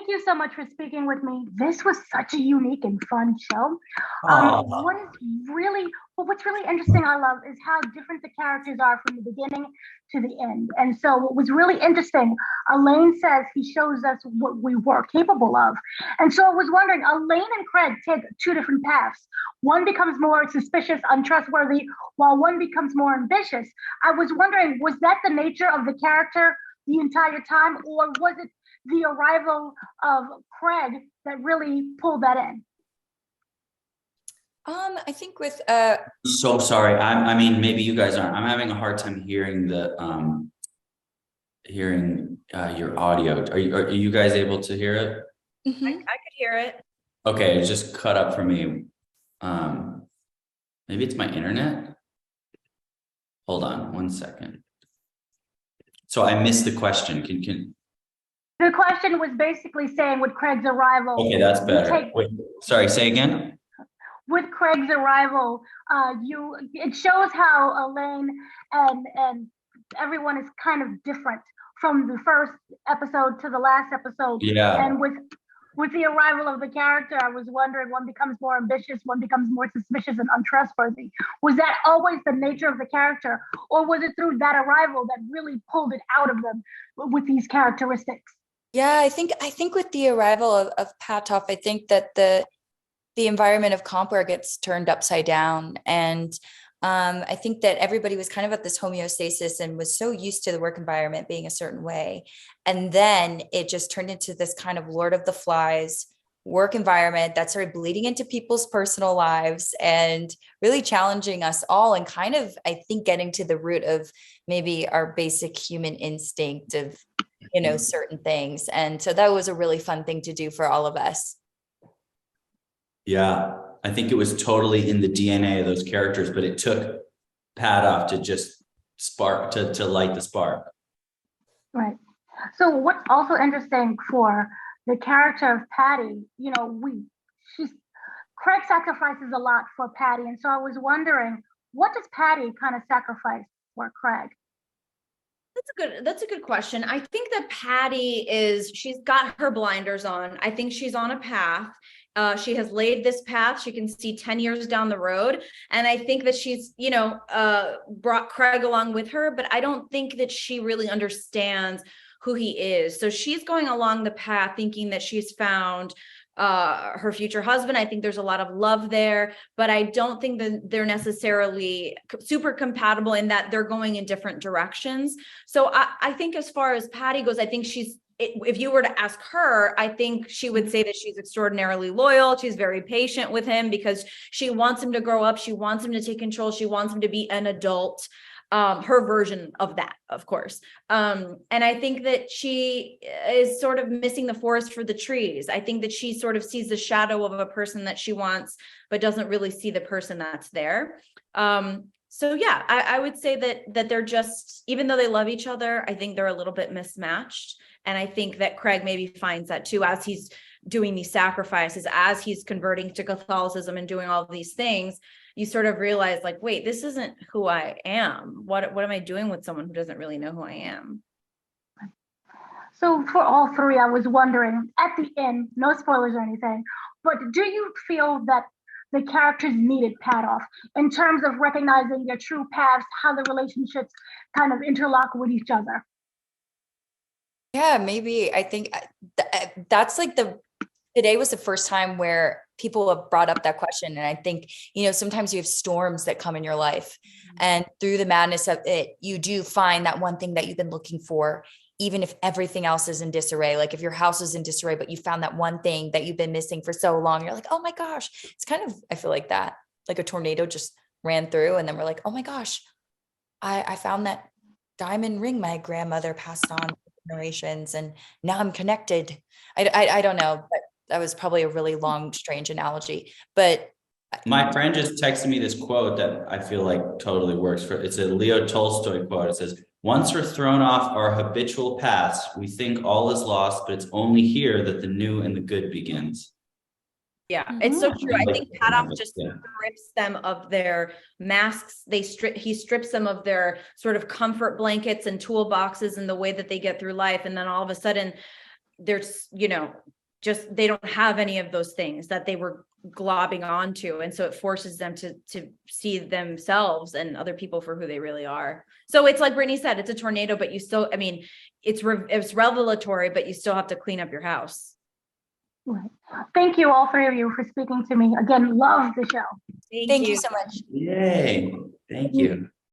Thank you so much for speaking with me. This was such a unique and fun show. Oh, What is really, well, what's really interesting, I love, is how different the characters are from the beginning to the end. And so, what was really interesting, Elaine says he shows us what we were capable of. And so, I was wondering, Elaine and Craig take two different paths. One becomes more suspicious, untrustworthy, while one becomes more ambitious. I was wondering, was that the nature of the character the entire time, or was it the arrival of Craig that really pulled that in? I think with so sorry. I mean, maybe you guys aren't. I'm having a hard time hearing the your audio. Are you guys able to hear it? I could hear it. Okay, it just cut up for me. Maybe it's my internet. Hold on 1 second. So I missed the question. Can The question was basically saying with Craig's arrival. Okay, that's better. Wait, sorry, say again. With Craig's arrival, it shows how Elaine and everyone is kind of different from the first episode to the last episode. Yeah. And with the arrival of the character, I was wondering, one becomes more ambitious, one becomes more suspicious and untrustworthy. Was that always the nature of the character, or was it through that arrival that really pulled it out of them with these characteristics? Yeah, I think with the arrival of Patoff, I think that the environment of Compware gets turned upside down. And I think that everybody was kind of at this homeostasis and was so used to the work environment being a certain way. And then it just turned into this kind of Lord of the Flies work environment that started bleeding into people's personal lives and really challenging us all, and kind of, I think, getting to the root of maybe our basic human instinct of, certain things. And so that was a really fun thing to do for all of us. Yeah, I think it was totally in the DNA of those characters, but it took Patoff to just spark, to light the spark. Right. So what's also interesting for the character of Patty, Craig sacrifices a lot for Patty. And so I was wondering, what does Patty kind of sacrifice for Craig? That's a good question. I think that Patty she's got her blinders on. I think she's on a path. She has laid this path. She can see 10 years down the road. And I think that she's, brought Craig along with her, but I don't think that she really understands who he is. So she's going along the path thinking that she's found her future husband. I think there's a lot of love there, but I don't think that they're necessarily super compatible in that they're going in different directions. So I think as far as Patty goes, I think if you were to ask her, I think she would say that she's extraordinarily loyal. She's very patient with him because she wants him to grow up. She wants him to take control. She wants him to be an adult. Her version of that, of course. And I think that she is sort of missing the forest for the trees. I think that she sort of sees the shadow of a person that she wants, but doesn't really see the person that's there. So yeah, I would say that they're just, even though they love each other, I think they're a little bit mismatched. And I think that Craig maybe finds that too, as he's doing these sacrifices, as he's converting to Catholicism and doing all of these things. You sort of realize, like, wait, this isn't who I am. What am I doing with someone who doesn't really know who I am? So for all three, I was wondering, at the end, no spoilers or anything, but do you feel that the characters needed Patoff in terms of recognizing their true paths, how the relationships kind of interlock with each other? Yeah, maybe. I think that's like today was the first time where people have brought up that question. And I think, sometimes you have storms that come in your life, and through the madness of it, you do find that one thing that you've been looking for, even if everything else is in disarray. Like if your house is in disarray, but you found that one thing that you've been missing for so long, you're like, oh my gosh, it's kind of, I feel like that, like a tornado just ran through. And then we're like, oh my gosh, I found that diamond ring my grandmother passed on generations, and now I'm connected. I don't know, but that was probably a really long, strange analogy. But my friend just texted me this quote that I feel like totally works. It's a Leo Tolstoy quote. It says, "Once we're thrown off our habitual paths, we think all is lost, but it's only here that the new and the good begins." Yeah, it's so true. I think Patoff just strips them of their masks. He strips them of their sort of comfort blankets and toolboxes and the way that they get through life. And then all of a sudden, there's, just, they don't have any of those things that they were globbing onto. And so it forces them to see themselves and other people for who they really are. So it's like Brittany said, it's a tornado, but you still, I mean, it's revelatory, but you still have to clean up your house. Right. Thank you, all three of you, for speaking to me. Again, love the show. Thank you so much. Yay. Thank you.